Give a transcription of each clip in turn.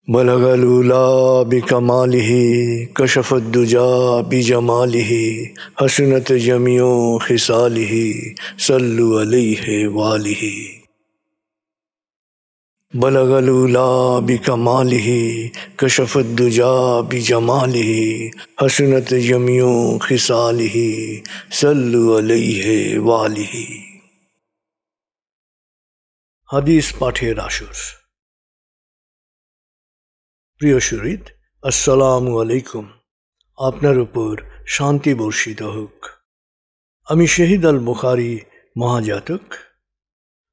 बलगलूला बिकमालिही कशफद्दुजा बिजमालिही हसनत जमियो खिसालिही सल्लु अलैहि वालिही। बलगलूला बिकमालिही कशफद्दुजा बिजमालिही हसनत जमियो खिसालिही सल्लु अलैहि वालिही। হাদিস পাঠের আসর। প্রিয় শরীদ, আসসালামু আলাইকুম। আপনার উপর শান্তি বর্ষিত হোক। আমি শহীদ আল বুখারী মহাজাতক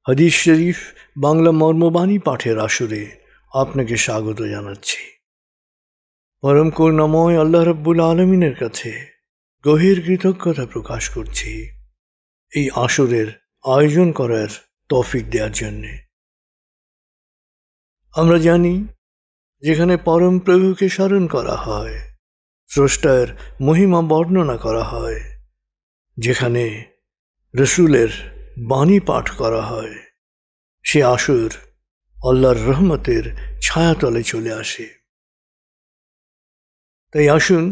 হাদিস শরীফ বাংলা মর্মবাণী পাঠের আসরে আপনাকে স্বাগত জানাচ্ছি। পরম করুণাময় আল্লাহ রাব্বুল আলামিনের কাছে গভীর কৃতজ্ঞতা প্রকাশ করছি এই আসরের আয়োজন করার তৌফিক দেওয়ার জন্যে। আমরা জানি, যেখানে পরম প্রভুকে স্মরণ করা হয়, স্রষ্টার মহিমা বর্ণনা করা হয়, যেখানে রসুলের বাণী পাঠ করা হয়, সে আসর আল্লাহর রহমতের ছায়াতলে চলে আসে। তাই আসুন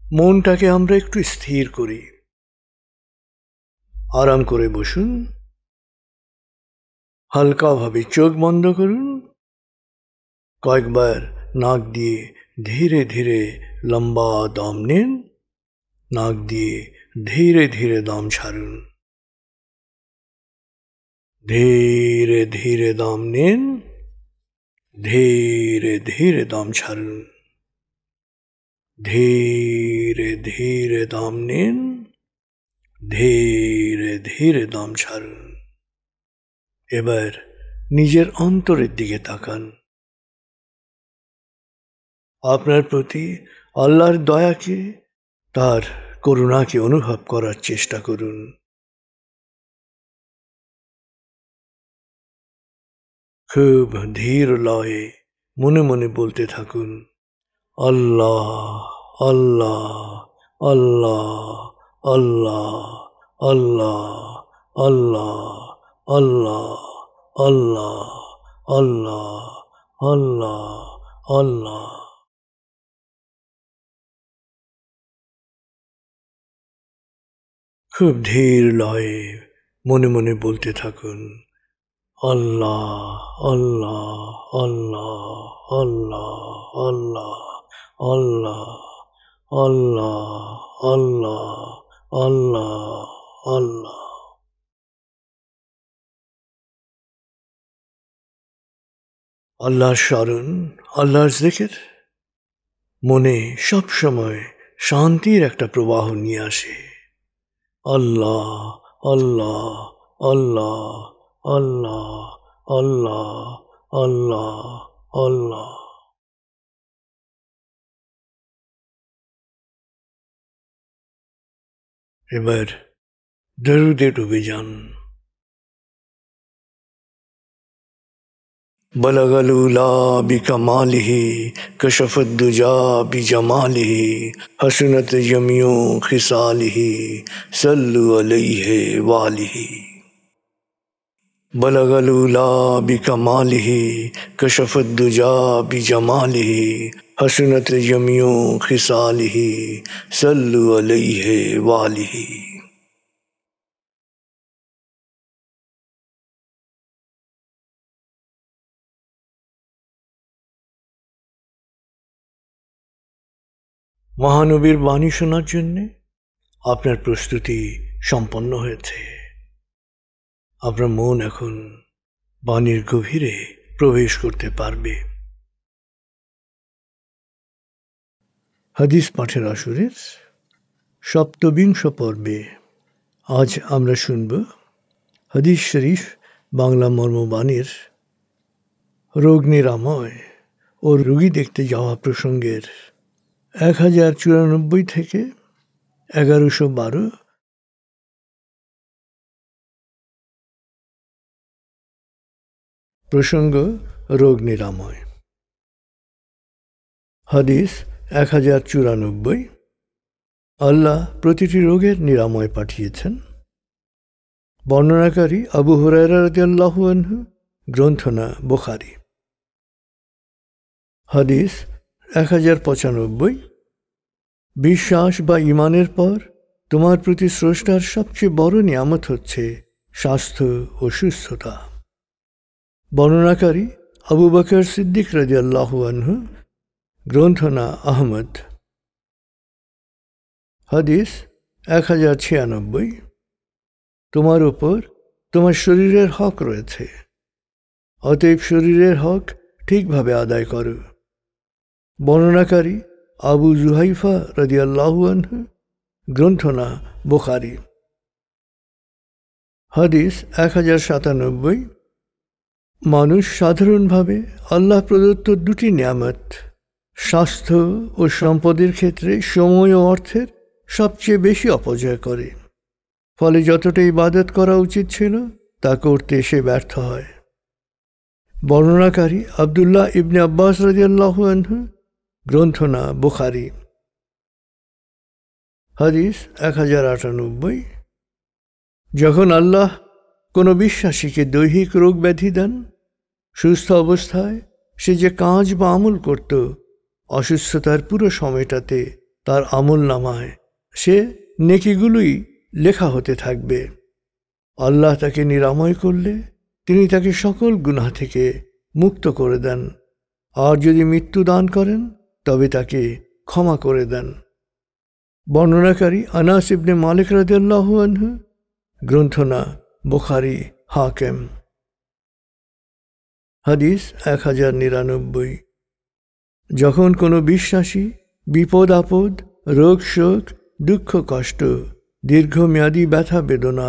মনটাকে আমরা একটু স্থির করি। আরাম করে বসুন, হালকাভাবে চোখ বন্ধ করুন, কয়েকবার নাক দিয়ে ধীরে ধীরে লম্বা দম নিন, নাক দিয়ে ধীরে ধীরে দম ছাড়ুন। ধীরে ধীরে দম নিন, ধীরে ধীরে দম ছাড়ুন। ধীরে ধীরে দম নিন, ধীরে ধীরে দম ছাড়ুন। এবার নিজের অন্তরের দিকে তাকান। আপনার প্রতি আল্লাহর দয়াকে, তার করুণাকে অনুভব করার চেষ্টা করুন। খুব ধীর লয়ে মনে মনে বলতে থাকুন, আল্লাহ আল্লাহ আল্লাহ আল্লাহ আল্লাহ আল্লাহ আল্লাহ আল্লাহ আল্লাহ আল্লাহ আল্লাহ। খুব ধীর লয়ে মনে মনে বলতে থাকুন, আল্লাহ আল্লাহ আল্লাহ আল্লাহ আল্লাহ আল্লাহ আল্লাহ আল্লাহ আল্লাহ আল্লাহ। আল্লাহর স্মরণ, আল্লাহর জিকির মনে সবসময় শান্তির একটা প্রবাহ নিয়ে আসে। আল্লাহ আল্লাহ আল্লাহ আল্লাহ আল্লাহ আল্লাহ আল্লাহ। এবার দরুদে ডুবে যান। बलगलूला बिकमालिही कशफद्दुजा बिजमालिही हसनत जमियो खिसालिही सल्लु अलैहि वालिही। बलगलूला बिकमालिही कशफद्दुजा बिजमालिही हसनत जमियो खिसालिही सल्लु अलैहि वालिही। মহানবীর বাণী শোনার জন্যে আপনার প্রস্তুতি সম্পন্ন হয়েছে। আপনার মন এখন বাণীর গভীরে প্রবেশ করতে পারবে। হাদিস পাঠের আসরের ৭বিংশ পর্বে আজ আমরা শুনব হাদিস শরীফ বাংলা মর্মবাণীর রোগ নিরাময় ও রোগী দেখতে যাওয়া প্রসঙ্গের 1094 থেকে 1112। প্রসঙ্গ রোগ নিরাময়। হাদিস 1094। আল্লাহ প্রতিটি রোগের নিরাময় পাঠিয়েছেন। বর্ণনাকারী আবু হুরায়রা রাদিয়াল্লাহু আনহু, গ্রন্থনা বুখারী। হাদিস 1095। বিশ্বাস বা ঈমানের পর তোমার প্রতি স্রষ্টার সবচেয়ে বড় নিয়ামত হচ্ছে স্বাস্থ্য ও সুস্থতা। বর্ণনাকারী আবু বকর সিদ্দিক রাদিয়াল্লাহু আনহু, গ্রন্থনা আহমদ। হাদিস 1096। তোমার উপর তোমার শরীরের হক রয়েছে, অতএব শরীরের হক ঠিকভাবে আদায় করো। বর্ণনাকারী আবু জুহাইফা রাদিয়াল্লাহু আনহু, গ্রন্থনা বুখারী। হাদিস 1097। মানুষ সাধারণভাবে আল্লাহ প্রদত্ত দুটি নিয়ামত, স্বাস্থ্য ও সম্পদের ক্ষেত্রে সময় ও অর্থের সবচেয়ে বেশি অপচয় করে, ফলে যতটা ইবাদত করা উচিত ছিল তা করতে সে ব্যর্থ হয়। বর্ণনাকারী আবদুল্লাহ ইবনে আব্বাস রাদিয়াল্লাহু আনহু, গ্রন্থনা বুখারী। হাদিস 1098। যখন আল্লাহ কোনো বিশ্বাসীকে দৈহিক রোগ ব্যাধি দেন, সুস্থ অবস্থায় সে যে কাজ বা আমল করত, অসুস্থতার পুরো সময়টাতে তার আমল নামায় সে নেকিগুলোই লেখা হতে থাকবে। আল্লাহ তাকে নিরাময় করলে তিনি তাকে সকল গুনাহ থেকে মুক্ত করে দেন, আর যদি মৃত্যু দান করেন তবে তাকে ক্ষমা করে দেন। বর্ণনাকারী আনাস ইবনে মালিক রাদিয়াল্লাহু আনহু, গ্রন্থনা বুখারী হাকিম। হাদিস 1099। যখন কোনো বিশ্বাসী বিপদ আপদ, রোগ শোক, দুঃখ কষ্ট, দীর্ঘমেয়াদী ব্যথা বেদনা,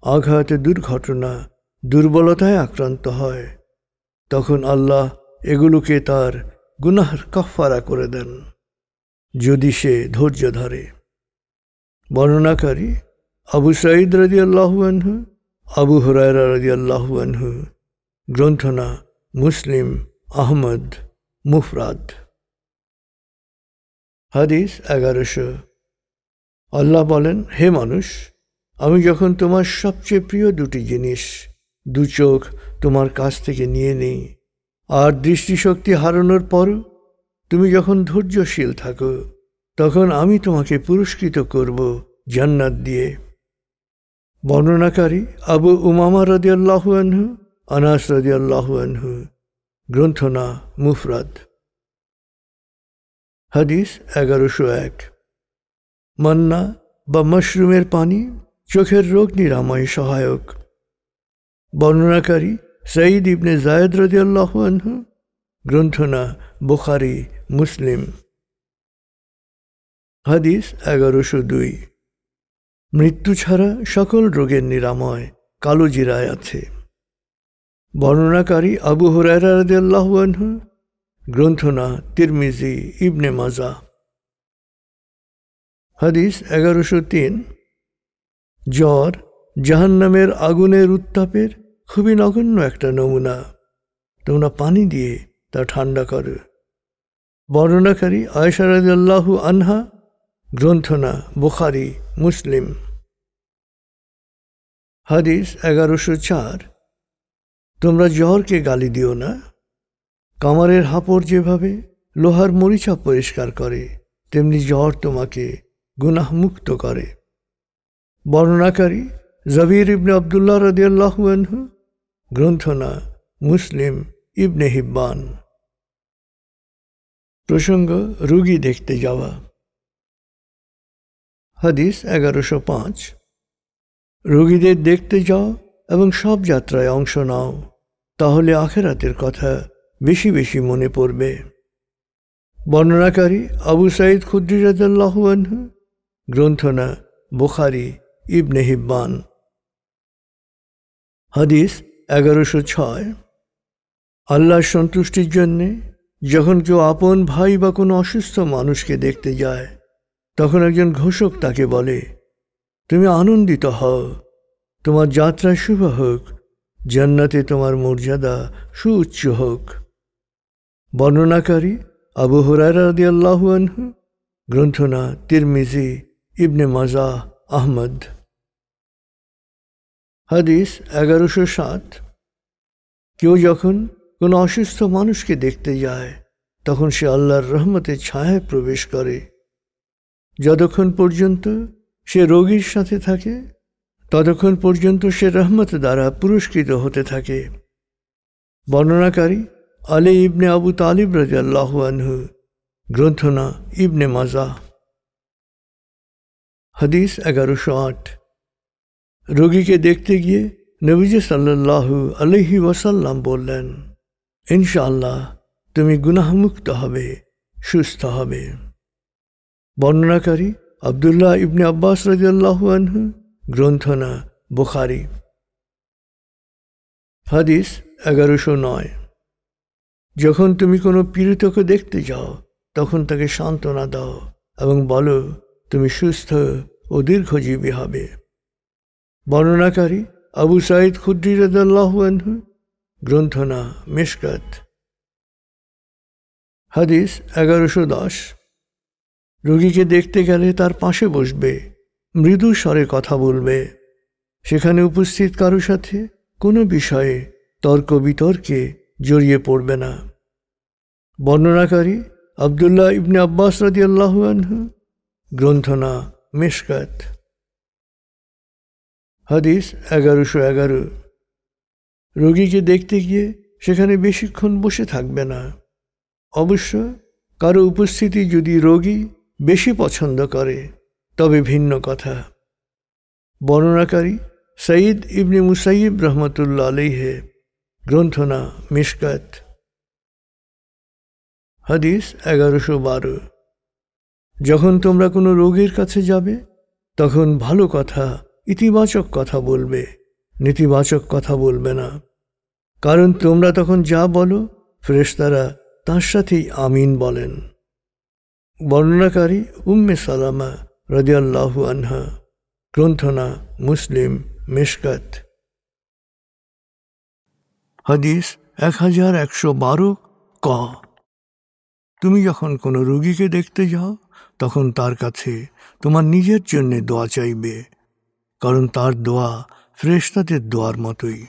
আঘাত, দুর্ঘটনা, দুর্বলতায় আক্রান্ত হয়, তখন আল্লাহ এগুলোকে তার গুনাহর কাফফারা করে দেন, যদি সে ধৈর্য ধরে। বর্ণনাকারী আবু সাঈদ রাদিয়াল্লাহু আনহু, আবু হুরায়রা রাদিয়াল্লাহু আনহু, গ্রন্থনা মুসলিম আহমদ মুফরাদ। হাদিস 1100। আল্লাহ বলেন, হে মানুষ, আমি যখন তোমার সবচেয়ে প্রিয় দুটি জিনিস, দু চোখ তোমার কাছ থেকে নিয়ে নিই, আর দৃষ্টিশক্তি হারানোর পরও তুমি যখন ধৈর্যশীল থাকো, তখন আমি তোমাকে পুরস্কৃত করব জান্নাত দিয়ে। বর্ণনাকারী আবু উমামা রাদিয়াল্লাহু আনহু, আনাস রাদিয়াল্লাহু আনহু, গ্রন্থনা মুফরাদ। হাদিস 1101। মান্না বা মাশরুমের পানি চোখের রোগ নিরাময় সহায়ক। বর্ণনাকারী সাঈদ ইবনে যায়েদ রাদিয়াল্লাহু আনহু, গ্রন্থনা বুখারী মুসলিম। হাদিস 1102। মৃত্যু ছাড়া সকল রোগের নিরাময় কালো জিরায় আছে। বর্ণনাকারী আবু হুরায়রা রাদিয়াল্লাহু আনহু, গ্রন্থনা তিরমিজি ইবনে মাজাহ। হাদিস 1103। জ্বর জাহান্নামের আগুনের উত্তাপের খুবই নগণ্য একটা নমুনা, তোমরা পানি দিয়ে তা ঠান্ডা করো। বর্ণনাকারী আয়েশা রাদিয়াল্লাহু আনহা, গ্রন্থনা বুখারী মুসলিম। হাদিস 1104। তোমরা জ্বরকে গালি দিও না। কামারের হাঁপড় যেভাবে লোহার মরিচা পরিষ্কার করে, তেমনি জ্বর তোমাকে গুনাহমুক্ত করে। বর্ণনাকারী জাবির ইবনে আবদুল্লাহ রাদিয়াল্লাহু আনহু, গ্রন্থনা মুসলিম ইবনে হিব্বান। প্রসঙ্গ রোগী দেখতে যাওয়া। হাদিস 1105। রোগীদের দেখতে যাও এবং সব যাত্রায় অংশ নাও, তাহলে আখিরাতের কথা বেশি বেশি মনে পড়বে। বর্ণনাকারী আবু সাঈদ খুদরি রাদিয়াল্লাহু আনহু, গ্রন্থনা বুখারী ইবনে হিব্বান। হাদিস 1106। আল্লাহর সন্তুষ্টির জন্যে যখন কেউ আপন ভাই বা কোনো অসুস্থ মানুষকে দেখতে যায়, তখন একজন ঘোষক তাকে বলে, তুমি আনন্দিত হও, তোমার যাত্রা শুভ হোক, জান্নাতে তোমার মর্যাদা সুউচ্চ হোক। বর্ণনাকারী আবু হুরায়রা রাদিয়াল্লাহু আনহু, গ্রন্থনা তিরমিজি ইবনে মাজাহ আহমদ। হাদিস 1107। কেউ যখন কোনো অসুস্থ মানুষকে দেখতে যায়, তখন সে আল্লাহর রহমতের ছায়ায় প্রবেশ করে। যতক্ষণ পর্যন্ত সে রোগীর সাথে থাকে ততক্ষণ পর্যন্ত সে রহমত দ্বারা পুরস্কৃত হতে থাকে। বর্ণনাকারী আলী ইবনে আবু তালিব রাদিয়াল্লাহু আনহু, গ্রন্থনা ইবনে মাজাহ। হাদিস 1108। রোগীকে দেখতে গিয়ে নবীজি সাল্লাল্লাহু আলাইহি ওয়াসাল্লাম বললেন, ইনশাআল্লাহ তুমি গুনাহমুক্ত হবে, সুস্থ হবে। বর্ণনাকারী আব্দুল্লাহ ইবনে আব্বাস রাদিয়াল্লাহু আনহু, গ্রন্থনা বুখারী। হাদিস 1109। যখন তুমি কোনো পীড়িতকে দেখতে যাও তখন তাকে সান্ত্বনা দাও এবং বলো তুমি সুস্থ ও দীর্ঘজীবী হবে। বর্ণনাকারী আবু সাঈদ খুদরি রাদিয়াল্লাহু আনহু, গ্রন্থনা মিশকাত। হাদিস 1110। রোগীকে দেখতে গেলে তার পাশে বসবে, মৃদু স্বরে কথা বলবে। সেখানে উপস্থিত কারো সাথে কোনো বিষয়ে তর্ক বিতর্কে জড়িয়ে পড়বে না। বর্ণনাকারী আব্দুল্লাহ ইবনে আব্বাস রাদিয়াল্লাহু আনহু, গ্রন্থনা মিশকাত। হাদিস 1111। রোগীকে দেখতে গিয়ে সেখানে বেশিক্ষণ বসে থাকবে না। অবশ্য কারো উপস্থিতি যদি রোগী বেশি পছন্দ করে তবে ভিন্ন কথা। বর্ণনাকারী সঈদ ইবনে মুসাইয়িব রহমতুল্লাহ আলাইহি, গ্রন্থনা মিশকাত। হাদিস 1112। যখন তোমরা কোনো রোগীর কাছে যাবে তখন ভালো কথা, ইতিবাচক কথা বলবে, নেতিবাচক কথা বলবে না। কারণ তোমরা তখন যা বলো ফেরেশতারা তার সাথেই আমিন বলেন। বর্ণনাকারী উম্মে সালামা রাদিয়াল্লাহু আনহা, গ্রন্থনা মুসলিম মিশকাত। হাদিস 1112 ক। তুমি যখন কোনো রোগীকে দেখতে যাও তখন তার কাছে তোমার নিজের জন্য দোয়া চাইবে, কারণ তার দোয়া ফেরেশতাদের দোয়ার মতোই।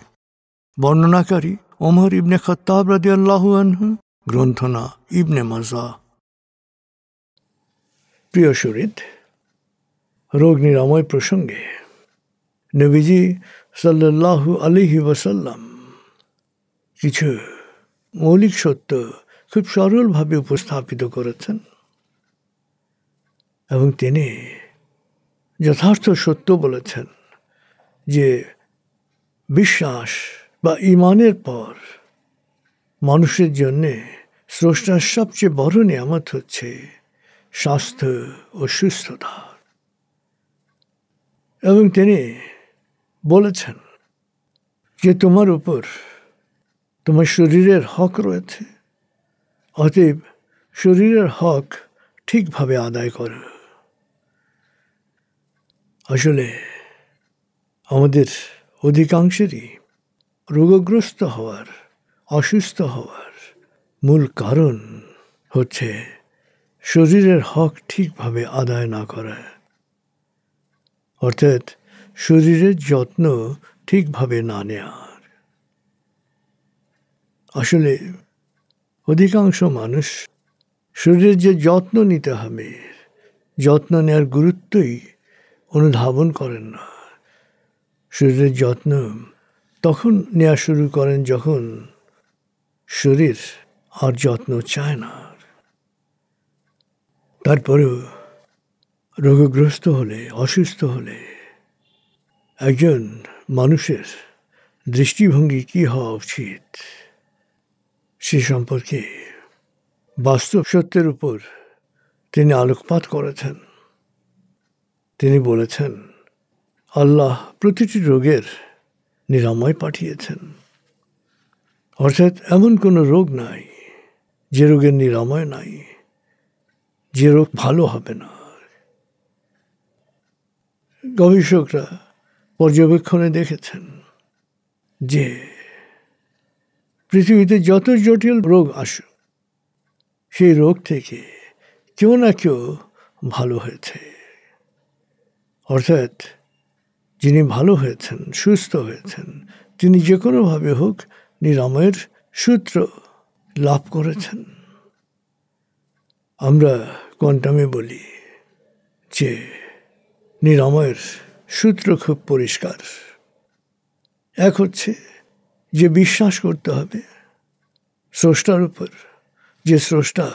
বর্ণনাকারী ওমর ইবনে খাত্তাব রাদিয়াল্লাহু আনহু, গ্রন্থনা ইবনে মাজাহ। প্রিয় শরীদ, রোগ নিরাময় প্রসঙ্গে নবীজি সাল্লাল্লাহু আলাইহি ওয়াসাল্লাম কিছু মৌলিক সত্য খুব সরলভাবে উপস্থাপিত করেছেন এবং তিনি যথার্থ সত্য বলেছেন যে বিশ্বাস বা ঈমানের পর মানুষের জন্যে স্রষ্টার সবচেয়ে বড় নিয়ামত হচ্ছে স্বাস্থ্য ও সুস্থতা। এবং তিনি বলেছেন যে তোমার উপর তোমার শরীরের হক রয়েছে, অতএব শরীরের হক ঠিকভাবে আদায় করো। আসলে আমাদের অধিকাংশেরই রোগগ্রস্ত হওয়ার, অসুস্থ হওয়ার মূল কারণ হচ্ছে শরীরের হক ঠিকভাবে আদায় না করা, অর্থাৎ শরীরের যত্ন ঠিকভাবে না নেওয়ার। আসলে অধিকাংশ মানুষ শরীরের যে যত্ন নিতে হবে, যত্ন নেওয়ার গুরুত্বই অনুধাবন করেন না। শরীরের যত্ন তখন নেওয়া শুরু করেন যখন শরীর আর যত্ন চায় না। তারপরেও রোগগ্রস্ত হলে, অসুস্থ হলে একজন মানুষের দৃষ্টিভঙ্গি কী হওয়া উচিত সে সম্পর্কে বাস্তব সত্যের উপর তিনি আলোকপাত করেছেন। তিনি বলেছেন, আল্লাহ প্রতিটি রোগের নিরাময় পাঠিয়েছেন, অর্থাৎ এমন কোনো রোগ নাই যে রোগের নিরাময় নাই, যে রোগ ভালো হবে না। গবেষকরা পর্যবেক্ষণে দেখেছেন যে পৃথিবীতে যত জটিল রোগ আসুক সেই রোগ থেকে কেউ না কেউ ভালো হয়েছে। অর্থাৎ যিনি ভালো হয়েছেন, সুস্থ হয়েছেন, তিনি যে কোনোভাবে হোক নিরাময়ের সূত্র লাভ করেছেন। আমরা কোয়ান্টামে বলি যে নিরাময়ের সূত্র খুব পরিষ্কার। এক হচ্ছে যে বিশ্বাস করতে হবে স্রষ্টার উপর, যে স্রষ্টা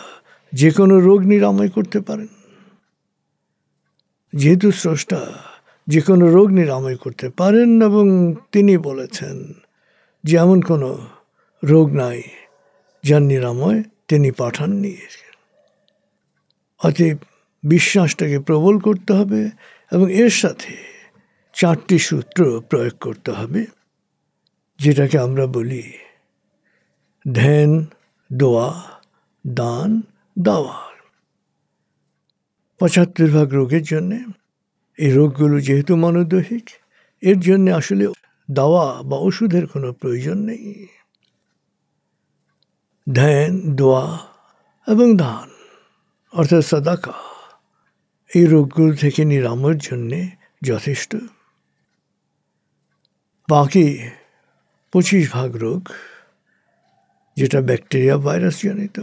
যে কোনো রোগ নিরাময় করতে পারেন। যেহেতু স্রষ্টা যে কোনো রোগ নিরাময় করতে পারেন এবং তিনি বলেছেন যে এমন কোনো রোগ নাই যার নিরাময় তিনি পাঠাননি। অতএব বিশ্বাসটাকে প্রবল করতে হবে এবং এর সাথে 4টি সূত্র প্রয়োগ করতে হবে, যেটাকে আমরা বলি ধ্যান, দোয়া, দান, দাওয়া। 75% রোগের জন্যে, এই রোগগুলো যেহেতু মনোদৈহিক, এর জন্য আসলে দাওয়া বা ওষুধের কোনো প্রয়োজন নেই। ধ্যান, দোয়া এবং দান অর্থাৎ সাদাকা এই রোগগুলো থেকে নিরাময়ের জন্যে যথেষ্ট। বাকি 25% রোগ, যেটা ব্যাকটেরিয়া ভাইরাস জনিত,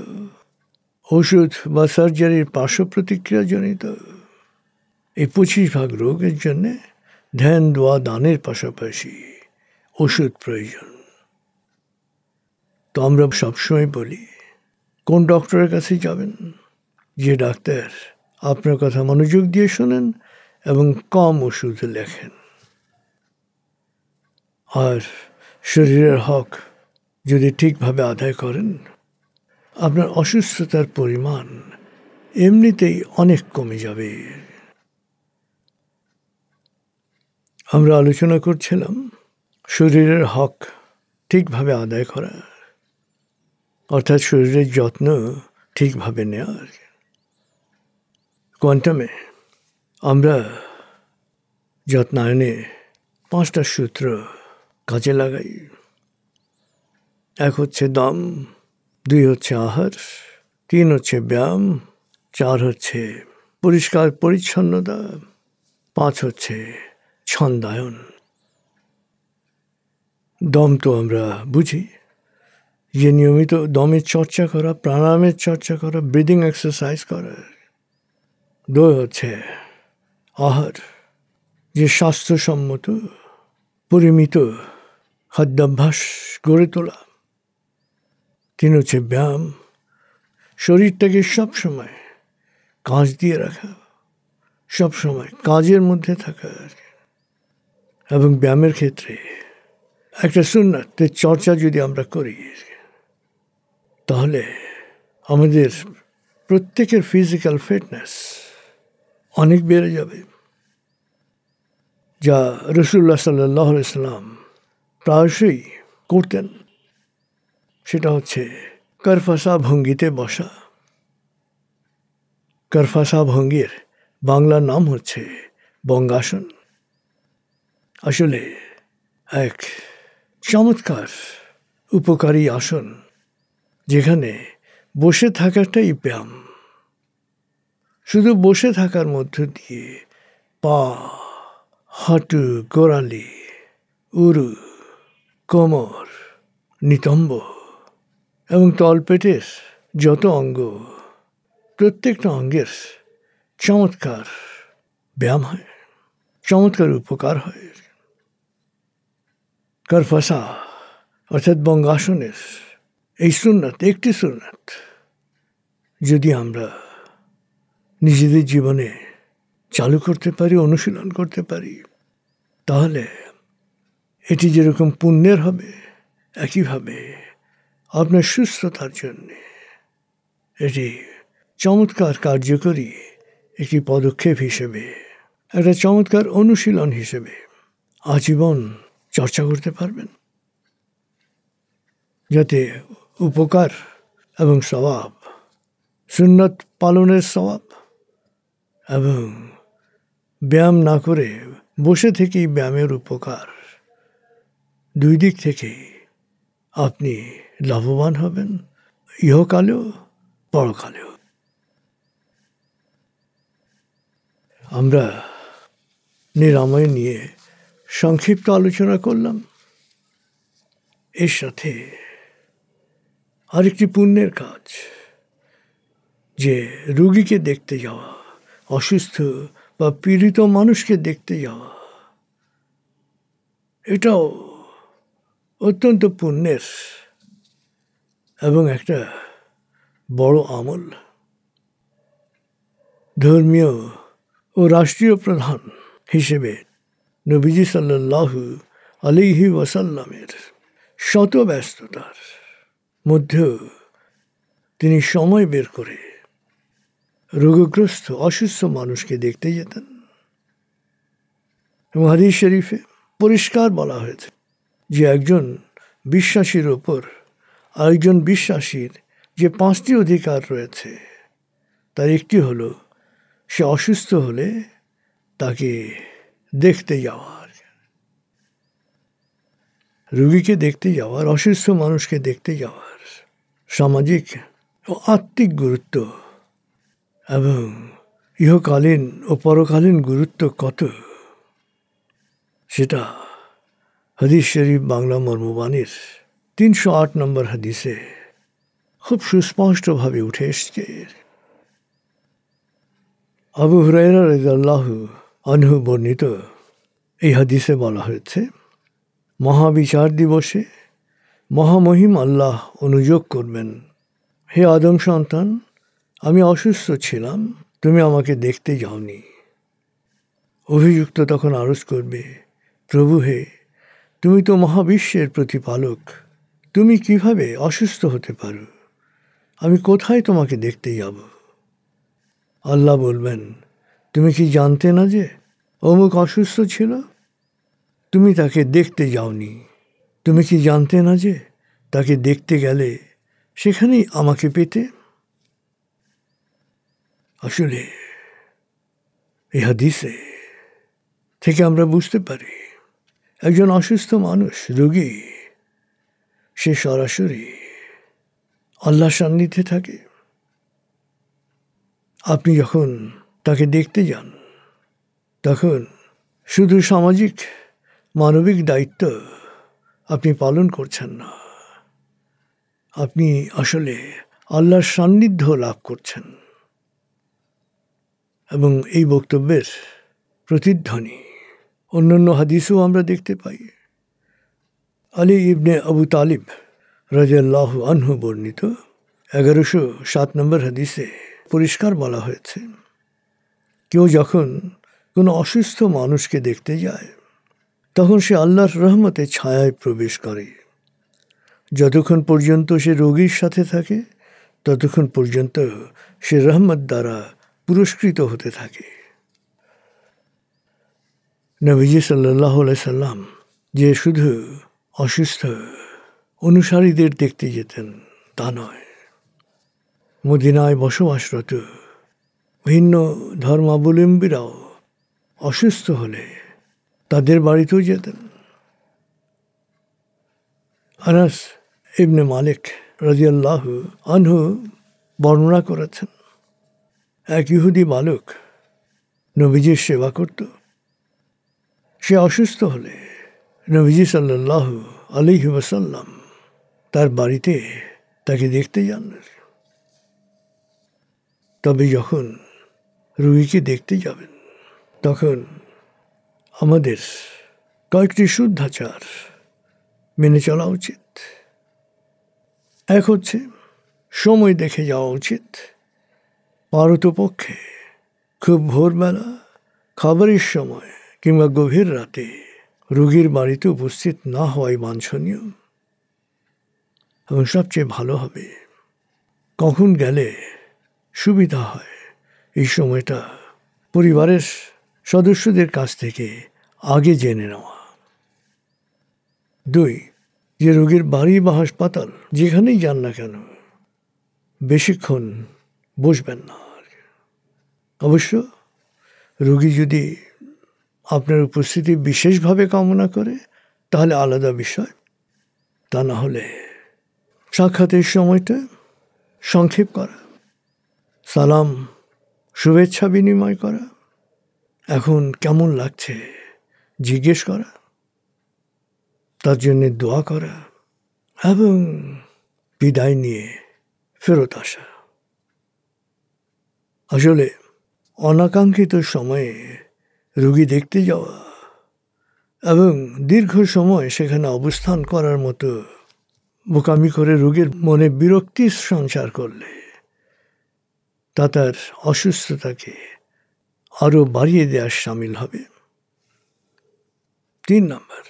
ওষুধ বা সার্জারির পার্শ্ব প্রতিক্রিয়া জনিত, এই 25% রোগের জন্যে ধ্যান, দোয়া, দানের পাশাপাশি ওষুধ প্রয়োজন। তো আমরা সবসময় বলি কোন ডক্টরের কাছে যাবেন? যে ডাক্তার আপনার কথা মনোযোগ দিয়ে শোনেন এবং কম ওষুধ লেখেন। আর শরীরের হক যদি ঠিকভাবে আদায় করেন, আপনার অসুস্থতার পরিমাণ এমনিতেই অনেক কমে যাবে। আমরা আলোচনা করছিলাম শরীরের হক ঠিকভাবে আদায় করা, অর্থাৎ শরীরের যত্ন ঠিকভাবে নেওয়ার। কোয়ান্টামে আমরা যত্নায়নে 5টা সূত্র কাজে লাগাই। 1 হচ্ছে দম, 2 হচ্ছে আহার, 3 হচ্ছে ব্যায়াম, 4 হচ্ছে পরিষ্কার পরিচ্ছন্নতা, 5 হচ্ছে ছন্দায়ন। দম তো আমরা বুঝি যে নিয়মিত দমের চর্চা করা, প্রাণায়ামের চর্চা করা, ব্রিদিং এক্সারসাইজ করা। 2 হচ্ছে আহার, যে স্বাস্থ্যসম্মত পরিমিত খাদ্যাভ্যাস গড়ে তোলা। 3 হচ্ছে ব্যায়াম, শরীরটাকে সবসময় কাজ দিয়ে রাখা, সবসময় কাজের মধ্যে থাকা। এবং ব্যায়ামের ক্ষেত্রে একটা সুন্নাতের চর্চা যদি আমরা করি, তাহলে আমাদের প্রত্যেকের ফিজিক্যাল ফিটনেস অনেক বেড়ে যাবে। যা রাসূলুল্লাহ সাল্লাল্লাহু আলাইহি সাল্লাম প্রায়শই করতেন, সেটা হচ্ছে কারফাসা ভঙ্গিতে বসা। কারফাসা ভঙ্গির বাংলা নাম হচ্ছে বঙ্গাসন। আসলে এক চমৎকার উপকারী আসন, যেখানে বসে থাকাটাই ব্যায়াম। শুধু বসে থাকার মধ্য দিয়ে পা, হাঁটু, গোড়ালি, উরু, কোমর, নিতম্ব এবং তলপেটের যত অঙ্গ, প্রত্যেকটা অঙ্গের চমৎকার ব্যায়াম হয়, চমৎকার উপকার হয়। কারফাসা অর্থাৎ বঙ্গাসনের এই সুন্নাত, একটি সুন্নাত যদি আমরা নিজেদের জীবনে চালু করতে পারি, অনুশীলন করতে পারি, তাহলে এটি যেরকম পুণ্যের হবে, একইভাবে আপনার সুস্থতার জন্যে এটি চমৎকার কার্যকরী একটি পদক্ষেপ হিসেবে, একটা চমৎকার অনুশীলন হিসেবে আজীবন চর্চা করতে পারবেন, যাতে উপকার এবং সওয়াব, সুন্নত পালনের সওয়াব এবং ব্যায়াম না করে বসে থেকেই ব্যায়ামের উপকার, 2 দিক থেকেই আপনি লাভবান হবেন, ইহকালেও পরকালেও। আমরা নিরাময় নিয়ে সংক্ষিপ্ত আলোচনা করলাম। এর সাথে আরেকটি পুণ্যের কাজ, যে রোগীকে দেখতে যাওয়া, অসুস্থ বা পীড়িত মানুষকে দেখতে যাওয়া, এটাও অত্যন্ত পুণ্যের এবং একটা বড় আমল। ধর্মীয় ও রাষ্ট্রীয় প্রধান হিসেবে নবীজি সাল্লাল্লাহু আলাইহি ওয়াসাল্লামের শত ব্যস্ততার মধ্যেও তিনি সময় বের করে রোগগ্রস্ত অসুস্থ মানুষকে দেখতে যেতেন। এবং হাদিস শরীফে পরিষ্কার বলা হয়েছে যে একজন বিশ্বাসীর ওপর আরেকজন বিশ্বাসীর যে 5টি অধিকার রয়েছে, তার একটি হলো সে অসুস্থ হলে তাকে দেখতে যাওয়ার, রোগীকে দেখতে যাওয়ার, অসুস্থ মানুষকে দেখতে যাওয়ার সামাজিক ও আত্মিক গুরুত্ব এবং ইহকালীন ও পরকালীন গুরুত্ব কত, সেটা হাদিস শরীফ বাংলা মর্মবাণীর 308 নম্বর হাদিসে খুব সুস্পষ্টভাবে উঠে এসছে। আবু হুরায়রা রাদিয়াল্লাহু আনহু বর্ণিত এই হাদিসে বলা হয়েছে, মহাবিচার দিবসে মহামহিম আল্লাহ অনুযোগ করবেন, হে আদম সন্তান, আমি অসুস্থ ছিলাম, তুমি আমাকে দেখতে যাওনি। অভিযুক্ত তখন আরজ করবে, প্রভু হে, তুমি তো মহাবিশ্বের প্রতিপালক, তুমি কিভাবে অসুস্থ হতে পারো? আমি কোথায় তোমাকে দেখতে যাব? আল্লাহ বলবেন, তুমি কি জানতে না যে অমুক অসুস্থ ছিল? তুমি তাকে দেখতে যাওনি। তুমি কি জানতে না যে তাকে দেখতে গেলে সেখানেই আমাকে পেতে? আসলে এই হাদিসে থেকে আমরা বুঝতে পারি একজন অসুস্থ মানুষ, রোগী, সে সরাসরি আল্লাহর সান্নিধ্যে থাকে। আপনি যখন তাকে দেখতে যান তখন শুধু সামাজিক মানবিক দায়িত্ব আপনি পালন করছেন না, আপনি আসলে আল্লাহর সান্নিধ্য লাভ করছেন। এবং এই বক্তব্যের প্রতিধ্বনি অন্যান্য হাদিসেও আমরা দেখতে পাই। আলী ইবনে আবু তালিব রাদিয়াল্লাহু আনহু বর্ণিত 1107 নম্বর হাদিসে পরিষ্কার বলা হয়েছে, কেউ যখন কোনো অসুস্থ মানুষকে দেখতে যায় তখন সে আল্লাহর রহমতের ছায়ায় প্রবেশ করে। যতক্ষণ পর্যন্ত সে রোগীর সাথে থাকে ততক্ষণ পর্যন্ত সে রহমত দ্বারা পুরস্কৃত হতে থাকে। নবীজি সাল্লাল্লাহু আলাইহি সাল্লাম যে শুধু অসুস্থ অনুসারীদের দেখতে যেতেন তা নয়, মদিনায় বসবাসরত ভিন্ন ধর্মাবলম্বীরাও অসুস্থ হলে তাদের বাড়িতেও যেতেন। আনাস ইবনে মালিক রাদিয়াল্লাহু আনহু বর্ণনা করেছেন, এক ইহুদি বালক নবীজির সেবা করত। সে অসুস্থ হলে নবীজি সাল্লাল্লাহু আলাইহি ওয়াসাল্লাম তার বাড়িতে তাকে দেখতে যান। তবে যখন রোগীকে দেখতে যাবেন তখন আমাদের কয়েকটি শুদ্ধাচার মেনে চলা উচিত। এক হচ্ছে সময় দেখে যাওয়া উচিত। পারতপক্ষে খুব ভোরবেলা, খাবারের সময় কিংবা গভীর রাতে রোগীর বাড়িতে উপস্থিত না হওয়াই বাঞ্ছনীয়। এবং সবচেয়ে ভালো হবে কখন গেলে সুবিধা হয় এই সময়টা পরিবারের সদস্যদের কাছ থেকে আগে জেনে নেওয়া। 2, যে রোগীর বাড়ি বা হাসপাতাল যেখানেই যান না কেন বেশিক্ষণ বসবেন না। অবশ্য রোগী যদি আপনার উপস্থিতি বিশেষভাবে কামনা করে তাহলে আলাদা বিষয়, তা না হলে সাক্ষাতের সময়টা সংক্ষেপ করা, সালাম শুভেচ্ছা বিনিময় করা, এখন কেমন লাগছে জিজ্ঞেস করা, তার জন্য দোয়া করা এবং বিদায় নিয়ে ফেরত আসা। আসলে অনাকাঙ্ক্ষিত সময়ে রোগী দেখতে যাওয়া এবং দীর্ঘ সময় সেখানে অবস্থান করার মতো বোকামি করে রোগীর মনে বিরক্তি সঞ্চার করলে তা তার অসুস্থতাকে আরও বাড়িয়ে দেওয়ার সামিল হবে। 3 নম্বর,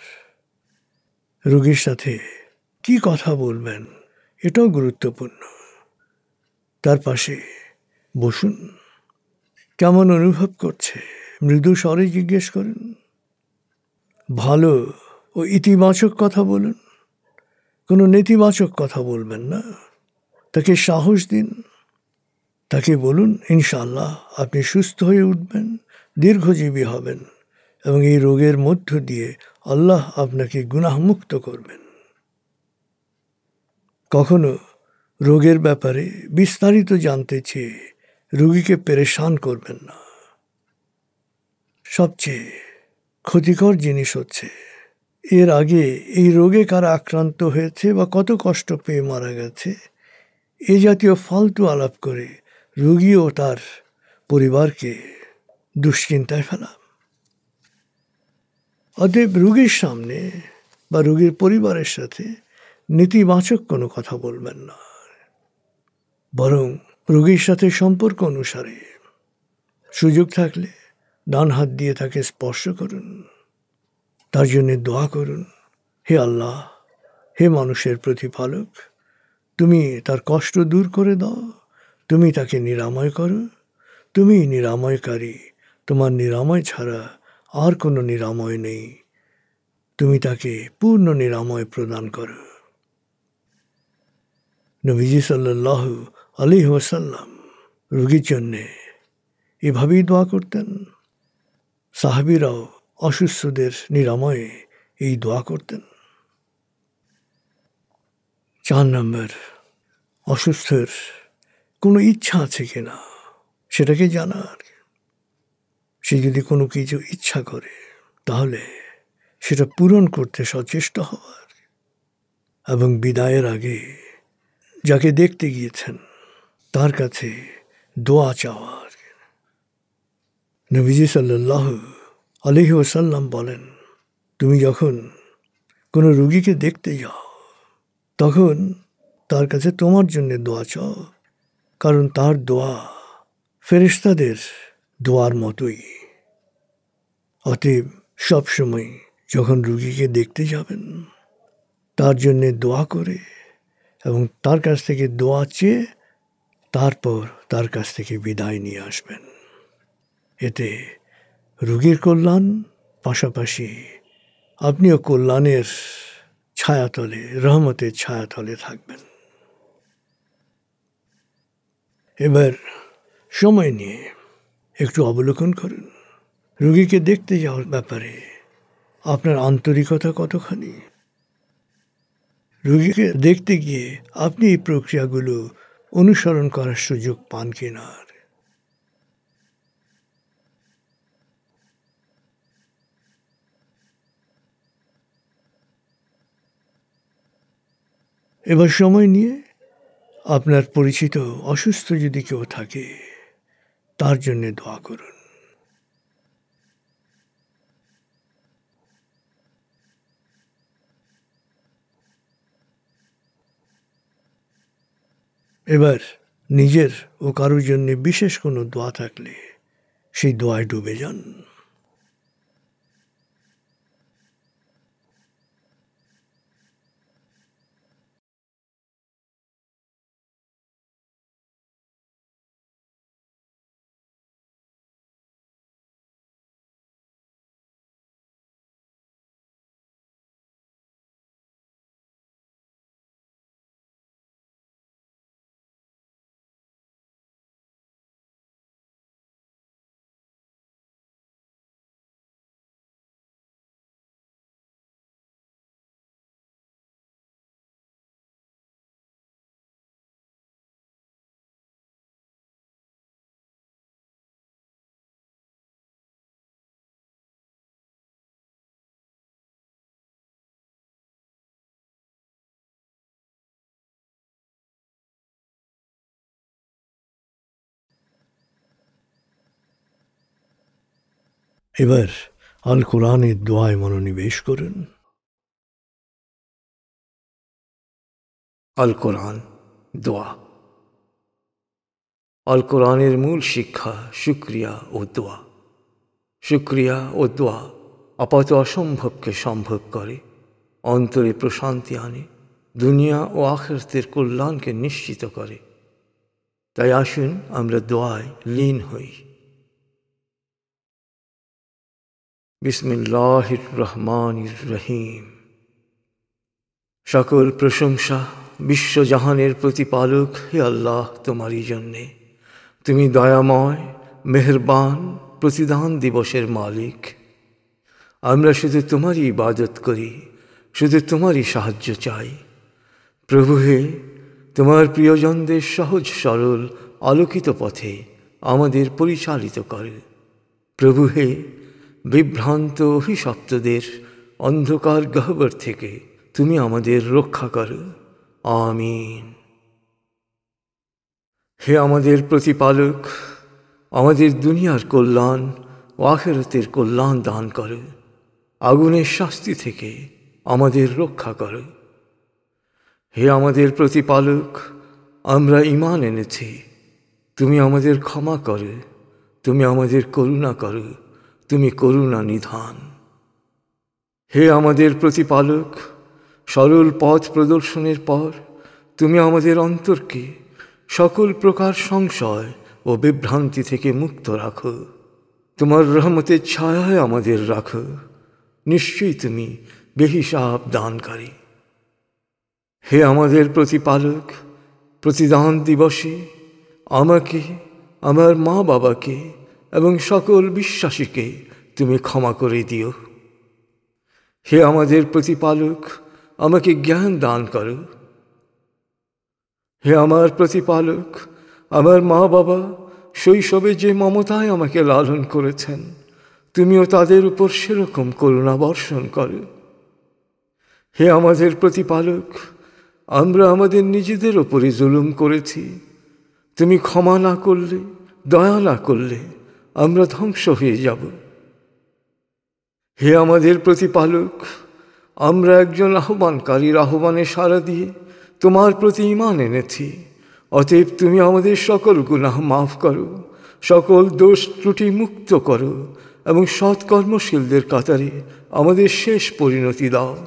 রোগীর সাথে কি কথা বলবেন এটাও গুরুত্বপূর্ণ। তার পাশে বসুন, কেমন অনুভব করছে মৃদু স্বরে জিজ্ঞেস করুন। ভালো ও ইতিবাচক কথা বলুন, কোনো নেতিবাচক কথা বলবেন না। তাকে সাহস দিন, তাকে বলুন ইনশাআল্লাহ আপনি সুস্থ হয়ে উঠবেন, দীর্ঘজীবী হবেন এবং এই রোগের মধ্য দিয়ে আল্লাহ আপনাকে গুনাহমুক্ত করবেন। কখনো রোগের ব্যাপারে বিস্তারিত জানতে চেয়ে রোগীকে পেরেশান করবেন না। সবচেয়ে ক্ষতিকর জিনিস হচ্ছে এর আগে এই রোগে কারা আক্রান্ত হয়েছে বা কত কষ্ট পেয়ে মারা গেছে এ জাতীয় ফালতু আলাপ করে রোগী ও তার পরিবারকে দুশ্চিন্তায় ফেলা। অতএব রোগীর সামনে বা রোগীর পরিবারের সাথে নেতিবাচক কোনো কথা বলবেন না, বরং রোগীর সাথে সম্পর্ক অনুসারে সুযোগ থাকলে ডান হাত দিয়ে তাকে স্পর্শ করুন, তার জন্য দোয়া করুন। হে আল্লাহ, হে মানুষের প্রতিপালক, তুমি তার কষ্ট দূর করে দাও, তুমি তাকে নিরাময় করো, তুমি নিরাময়কারী, তোমার নিরাময় ছাড়া আর কোনো নিরাময় নেই, তুমি তাকে পূর্ণ নিরাময় প্রদান করো। নবীজি সাল্লাল্লাহু আলাইহি ওয়াসাল্লাম রোগীর জন্যে এভাবেই দোয়া করতেন। সাহাবীরাও অসুস্থদের নিরাময়ে এই দোয়া করতেন। 4 নম্বর, অসুস্থের কোনো ইচ্ছা আছে কিনা সেটাকে জানার। সে যদি কোনো কিছু ইচ্ছা করে তাহলে সেটা পূরণ করতে সচেষ্ট হওয়ার এবং বিদায়ের আগে যাকে দেখতে গিয়েছেন তার কাছে দোয়া চাওয়ার। নবীজি সাল্লাল্লাহু আলাইহি ওয়াসাল্লাম বলেন, তুমি যখন কোনো রোগীকে দেখতে যাও তখন তার কাছে তোমার জন্য দোয়া চাও, কারণ তার দোয়া ফেরেশতাদের দোয়ার মতোই। অতএব সবসময় যখন রোগীকে দেখতে যাবেন তার জন্যে দোয়া করে এবং তার কাছ থেকে দোয়া চেয়ে তারপর তার কাছ থেকে বিদায় নিয়ে আসবেন। এতে রোগীর কল্যাণ, পাশাপাশি আপনিও কল্যাণের ছায়াতলে, রহমতের ছায়াতলে থাকবেন। এবার সময় নিয়ে একটু অবলোকন করুন রোগীকে দেখতে যাওয়ার ব্যাপারে আপনার আন্তরিকতা কতখানি। রোগীকে দেখতে গিয়ে আপনি এই প্রক্রিয়াগুলো অনুসরণ করার সুযোগ পান কিনা। এবার সময় নিয়ে আপনার পরিচিত অসুস্থ যদি কেউ থাকে তার জন্য দোয়া করুন। এবার নিজের ও কারোর জন্য বিশেষ কোনো দোয়া থাকলে সেই দোয়ায় ডুবে যান। এবার আল কোরআনের দোয়ায় মনোনিবেশ করুন। আল কোরআন দোয়া। আল কোরআনের মূল শিক্ষা শুকরিয়া ও দোয়া। শুকরিয়া ও দোয়া আপাত অসম্ভবকে সম্ভব করে, অন্তরে প্রশান্তি আনে, দুনিয়া ও আখিরাতের কল্যাণকে নিশ্চিত করে। তাই আসুন আমরা দোয়ায় লীন হই। বিসমিল্লাহির রহমানির রহিম। সকল প্রশংসা বিশ্বজাহানের প্রতিপালক হে আল্লাহ তোমারই জন্যে। তুমি দয়াময়, মেহেরবান, প্রতিদান দিবসের মালিক। আমরা শুধু তোমারই ইবাদত করি, শুধু তোমারই সাহায্য চাই। প্রভু হে, তোমার প্রিয়জনদের সহজ সরল আলোকিত পথে আমাদের পরিচালিত করে। প্রভু হে, বিভ্রান্ত অভিশপ্তদের অন্ধকার গহ্বর থেকে তুমি আমাদের রক্ষা করো। আমিন। হে আমাদের প্রতিপালক, আমাদের দুনিয়ার কল্যাণ ও আখিরাতের কল্যাণ দান করো। আগুনের শাস্তি থেকে আমাদের রক্ষা করো। হে আমাদের প্রতিপালক, আমরা ঈমান এনেছি, তুমি আমাদের ক্ষমা করো, তুমি আমাদের করুণা করো, তুমি করুণা নিধান। হে আমাদের প্রতিপালক, সরল পথ প্রদর্শনের পর তুমি আমাদের অন্তরকে সকল প্রকার সংশয় ও বিভ্রান্তি থেকে মুক্ত রাখো। তোমার রহমতের ছায়ায় আমাদের রাখো। নিশ্চয়ই তুমি বেহিসাব দানকারী। হে আমাদের প্রতিপালক, প্রতিদান দিবসে আমাকে, আমার মা বাবাকে এবং সকল বিশ্বাসীকে তুমি ক্ষমা করে দিও। হে আমাদের প্রতিপালক, আমাকে জ্ঞান দান করো। হে আমার প্রতিপালক, আমার মা বাবা শৈশবে যে মমতায় আমাকে লালন করেছেন, তুমিও তাদের উপর সেরকম করুণা বর্ষণ করো। হে আমাদের প্রতিপালক, আমরা আমাদের নিজেদের ওপরে জুলুম করেছি, তুমি ক্ষমা না করলে, দয়া না করলে আমরা ধ্বংস হয়ে যাব। হে আমাদের প্রতিপালক, আমরা একজন আহ্বানকারীর আহ্বানে সাড়া দিয়ে তোমার প্রতি ঈমান এনেছি। অতএব তুমি আমাদের সকল গুনাহ মাফ করো, সকল দোষ ত্রুটি মুক্ত করো এবং সৎকর্মশীলদের কাতারে আমাদের শেষ পরিণতি দাও।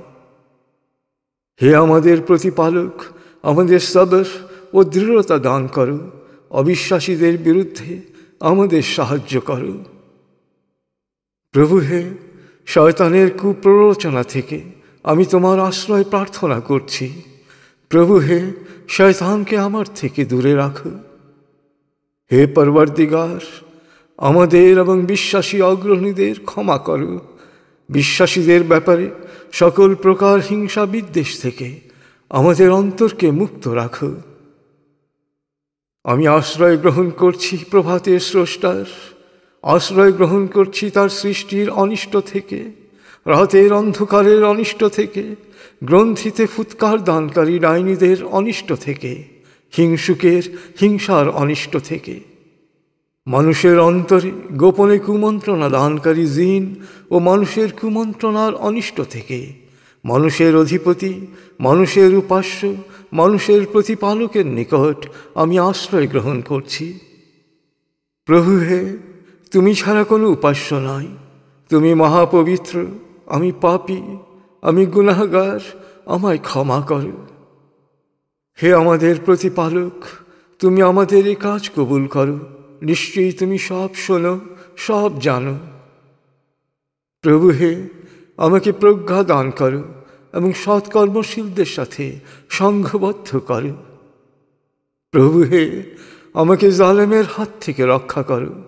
হে আমাদের প্রতিপালক, আমাদের সবর ও দৃঢ়তা দান করো, অবিশ্বাসীদের বিরুদ্ধে আমাদের সাহায্য করো। প্রভু হে, শয়তানের কুপ্ররোচনা থেকে আমি তোমার আশ্রয় প্রার্থনা করছি। প্রভু হে, শয়তানকে আমার থেকে দূরে রাখো। হে পরওয়ারদিগার, আমাদের এবং বিশ্বাসী অগ্রণীদের ক্ষমা করো। বিশ্বাসীদের ব্যাপারে সকল প্রকার হিংসা বিদ্বেষ থেকে আমাদের অন্তরকে মুক্ত রাখো। আমি আশ্রয় গ্রহণ করছি প্রভাতের স্রষ্টার, আশ্রয় গ্রহণ করছি তার সৃষ্টির অনিষ্ট থেকে, রাতের অন্ধকারের অনিষ্ট থেকে, গ্রন্থিতে ফুৎকার দানকারী ডাইনীদের অনিষ্ট থেকে, হিংসুকের হিংসার অনিষ্ট থেকে, মানুষের অন্তরে গোপনে কুমন্ত্রণা দানকারী জিন ও মানুষের কুমন্ত্রণার অনিষ্ট থেকে, মানুষের অধিপতি, মানুষের উপাস্য, মানুষের প্রতিপালকের নিকট আমি আশ্রয় গ্রহণ করছি। প্রভু হে, তুমি ছাড়া কোনো উপাস্য নাই, তুমি মহাপবিত্র, আমি পাপী, আমি গুনাহগার, আমায় ক্ষমা করো। হে আমাদের প্রতিপালক, তুমি আমাদের এই কাজ কবুল করো। নিশ্চয়ই তুমি সব শোনো, সব জানো। প্রভু হে, আমাকে প্রজ্ঞা দান করো এবং সৎকর্মশীলদের সাথে সংঘবদ্ধ করো। প্রভু হে, আমাকে জালেমের হাত থেকে রক্ষা করো।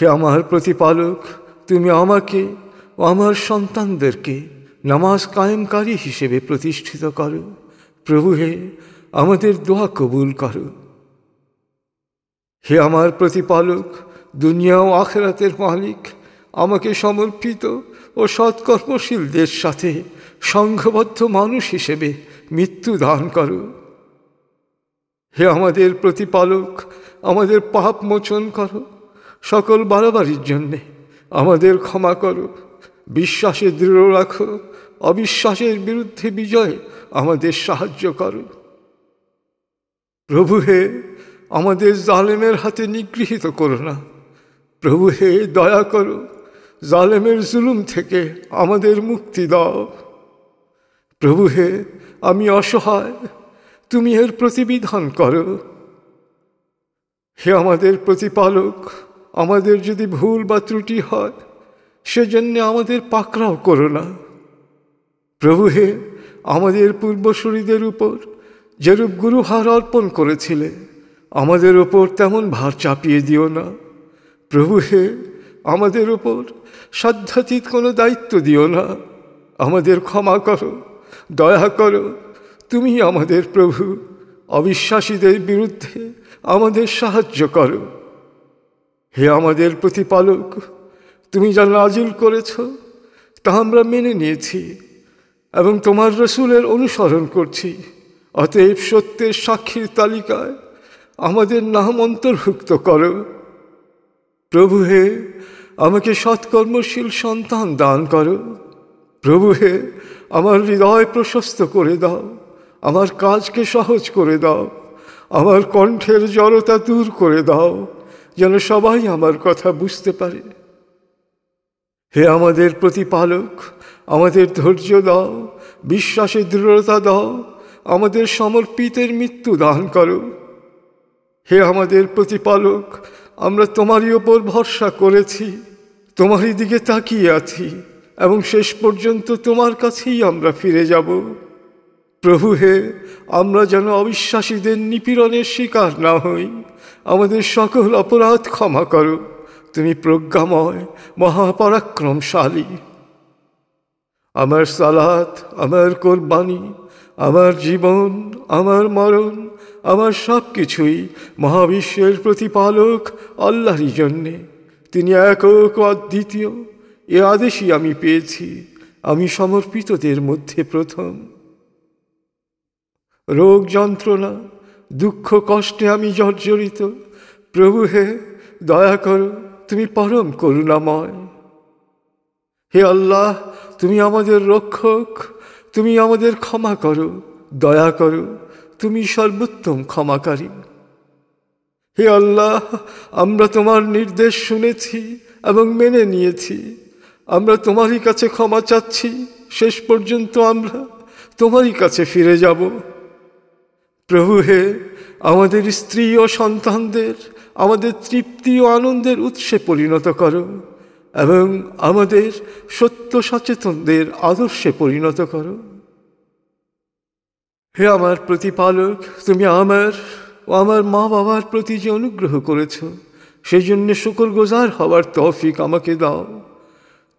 হে আমার প্রতিপালক, তুমি আমাকে ও আমার সন্তানদেরকে নামাজ কায়েমকারী হিসেবে প্রতিষ্ঠিত করো। প্রভু হে, আমাদের দোয়া কবুল করো। হে আমার প্রতিপালক, দুনিয়া ও আখিরাতের মালিক, আমাকে সমর্পিত ও সৎকর্মশীলদের সাথে সংঘবদ্ধ মানুষ হিসেবে মৃত্যু দান করো। হে আমাদের প্রতিপালক, আমাদের পাপ মোচন করো। সকল বাড়াবাড়ির জন্যে আমাদের ক্ষমা করো, বিশ্বাসে দৃঢ় রাখো, অবিশ্বাসের বিরুদ্ধে বিজয় আমাদের সাহায্য করো। প্রভু হে, আমাদের জালেমের হাতে নিগৃহীত করো না। প্রভু হে, দয়া করো, জালেমের জুলুম থেকে আমাদের মুক্তি দাও। প্রভু হে, আমি অসহায়, তুমি এর প্রতিবিধান করো। হে আমাদের প্রতিপালক, আমাদের যদি ভুল বা ত্রুটি হয় সেজন্য আমাদের পাকড়াও করো না। প্রভু হে, আমাদের পূর্বসূরীদের উপর যেরূপ গুরুভার অর্পণ করেছিলে আমাদের ওপর তেমন ভার চাপিয়ে দিও না। প্রভু হে, আমাদের ওপর সাধ্যাতীত কোনো দায়িত্ব দিও না। আমাদের ক্ষমা করো, দয়া করো, তুমি আমাদের প্রভু। অবিশ্বাসীদের বিরুদ্ধে আমাদের সাহায্য করো। হে আমাদের প্রতিপালক, তুমি যা নাজিল করেছ তা আমরা মেনে নিয়েছি এবং তোমার রসুলের অনুসরণ করছি। অতএব সত্যের সাক্ষীর তালিকায় আমাদের নাম অন্তর্ভুক্ত করো। প্রভু হে, আমাকে সৎকর্মশীল সন্তান দান করো। প্রভু হে, আমার হৃদয় প্রশস্ত করে দাও, আমার কাজকে সহজ করে দাও, আমার কণ্ঠের জড়তা দূর করে দাও, যেন সবাই আমার কথা বুঝতে পারে। হে আমাদের প্রতিপালক, আমাদের ধৈর্য দাও, বিশ্বাসে দৃঢ়তা দাও, আমাদের সমর্পিতের মৃত্যু দান করো। হে আমাদের প্রতিপালক, আমরা তোমারই ওপর ভরসা করেছি, তোমারই দিকে তাকিয়ে আছি এবং শেষ পর্যন্ত তোমার কাছেই আমরা ফিরে যাব। প্রভু হে, আমরা যেন অবিশ্বাসীদের নিপীড়নের শিকার না হই। আমাদের সকল অপরাধ ক্ষমা করো, তুমি প্রজ্ঞাময়, মহাপরাক্রমশালী। আমার সালাত, আমার কোরবানি, আমার জীবন, আমার মরণ, আমার সব কিছুই মহাবিশ্বের প্রতিপালক আল্লাহরই জন্যে। তিনি একক অদ্বিতীয়, এ আদেশই আমি পেয়েছি। আমি সমর্পিতদের মধ্যে প্রথম। রোগ যন্ত্রণা, দুঃখ কষ্টে আমি জর্জরিত। প্রভু হে, দয়া করো, তুমি পরম করুণাময়। হে আল্লাহ, তুমি আমাদের রক্ষক, তুমি আমাদের ক্ষমা করো, দয়া করো, তুমি সর্বোত্তম ক্ষমাকারী। হে আল্লাহ, আমরা তোমার নির্দেশ শুনেছি এবং মেনে নিয়েছি। আমরা তোমারই কাছে ক্ষমা চাচ্ছি, শেষ পর্যন্ত আমরা তোমারই কাছে ফিরে যাব। প্রভু হে, আমাদের স্ত্রী ও সন্তানদের আমাদের তৃপ্তি ও আনন্দের উৎসে পরিণত করো এবং আমাদের সত্য সচেতনদের আদর্শে পরিণত করো। হে আমার প্রতিপালক, তুমি আমার ও আমার মা বাবার প্রতি যে অনুগ্রহ করেছ সেই জন্য শুকরগুজার হওয়ার তৌফিক আমাকে দাও।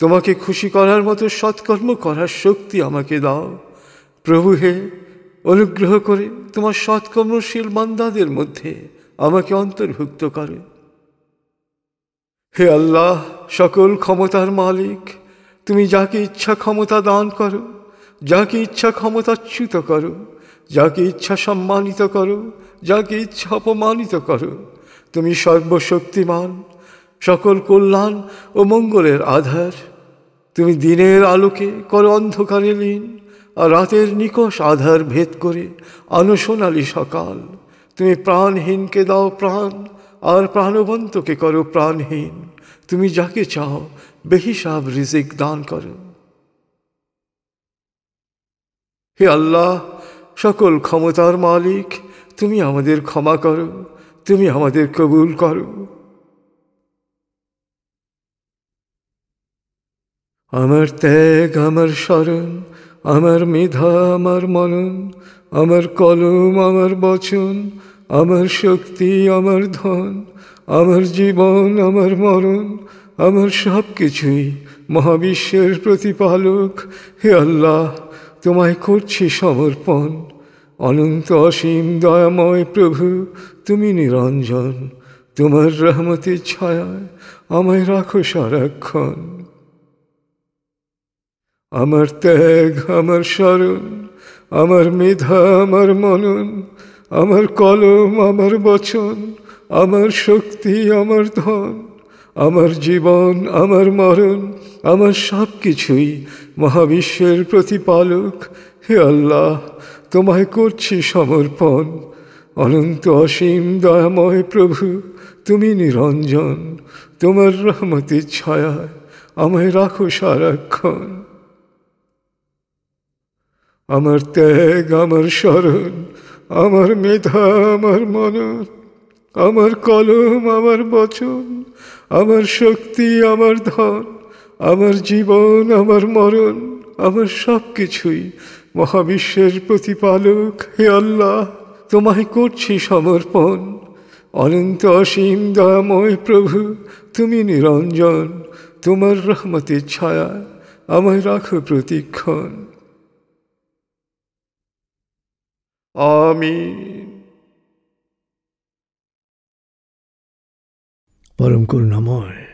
তোমাকে খুশি করার মতো সৎকর্ম করার শক্তি আমাকে দাও। প্রভু হে, অনুগ্রহ করে তোমার সৎকর্মশীল বান্দাদের মধ্যে আমাকে অন্তর্ভুক্ত করো। হে আল্লাহ, সকল ক্ষমতার মালিক, তুমি যাকে ইচ্ছা ক্ষমতা দান করো, যাকে ইচ্ছা ক্ষমতাচ্যুত করো, যাকে ইচ্ছা সম্মানিত করো, যাকে ইচ্ছা অপমানিত করো। তুমি সর্বশক্তিমান, সকল কল্যাণ ও মঙ্গলের আধার। তুমি দিনের আলোকে করো অন্ধকারে লীন, আর রাতের নিকষ আধার ভেদ করে আনো সোনালি সকাল। তুমি প্রাণহীনকে দাও প্রাণ, আর প্রাণবন্তকে করো প্রাণহীন। তুমি যাকে চাও বেহিসাব রিজিক দান করো। হে আল্লাহ, সকল ক্ষমতার মালিক, তুমি আমাদের ক্ষমা করো, তুমি আমাদের কবুল করো। আমার ত্যাগ, আমার স্মরণ, আমার মেধা, আমার মনন, আমার কলম, আমার বচন, আমার শক্তি, আমার ধন, আমার জীবন, আমার মরণ, আমার সব কিছুই মহাবিশ্বের প্রতিপালক হে আল্লাহ তোমায় করছি সমর্পণ। অনন্ত অসীম দয়াময় প্রভু, তুমি নিরঞ্জন, তোমার রহমতের ছায়ায় আমায় রাখো সারাক্ষণ। আমার ত্যাগ, আমার স্মরণ, আমার মেধা, আমার মনন, আমার কলম, আমার বচন, আমার শক্তি, আমার ধন, আমার জীবন, আমার মরণ, আমার সব কিছুই মহাবিশ্বের প্রতিপালক হে আল্লাহ, তোমায় করছি সমর্পণ। অনন্ত অসীম দয়াময় প্রভু, তুমি নিরঞ্জন, তোমার রহমতের ছায়ায় আমায় রাখো সারাক্ষণ। আমার ত্যাগ, আমার স্মরণ, আমার মেধা, আমার মনন, আমার কলম, আমার বচন, আমার শক্তি, আমার ধন, আমার জীবন, আমার মরণ, আমার সব কিছুই মহাবিশ্বের প্রতিপালক হে আল্লাহ, তোমায় করছি সমর্পণ। অনন্ত অসীম দয়াময় প্রভু, তুমি নিরঞ্জন, তোমার রহমতের ছায়ায় আমায় রাখো প্রতিক্ষণ। আমিন। পরম করুণাময়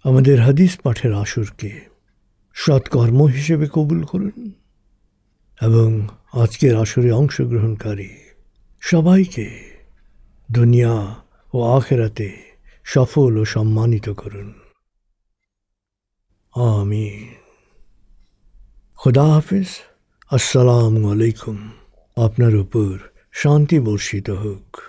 আমাদের হাদিস পাঠের আসরকে সৎকর্ম হিসেবে কবুল করুন এবং আজকের আসরে অংশগ্রহণকারী সবাইকে দুনিয়া ও আখেরাতে সফল ও সম্মানিত করুন। আমিন। খুদা হাফিজ। আসসালামু আলাইকুম। আপনার উপর শান্তি বর্ষিত হোক।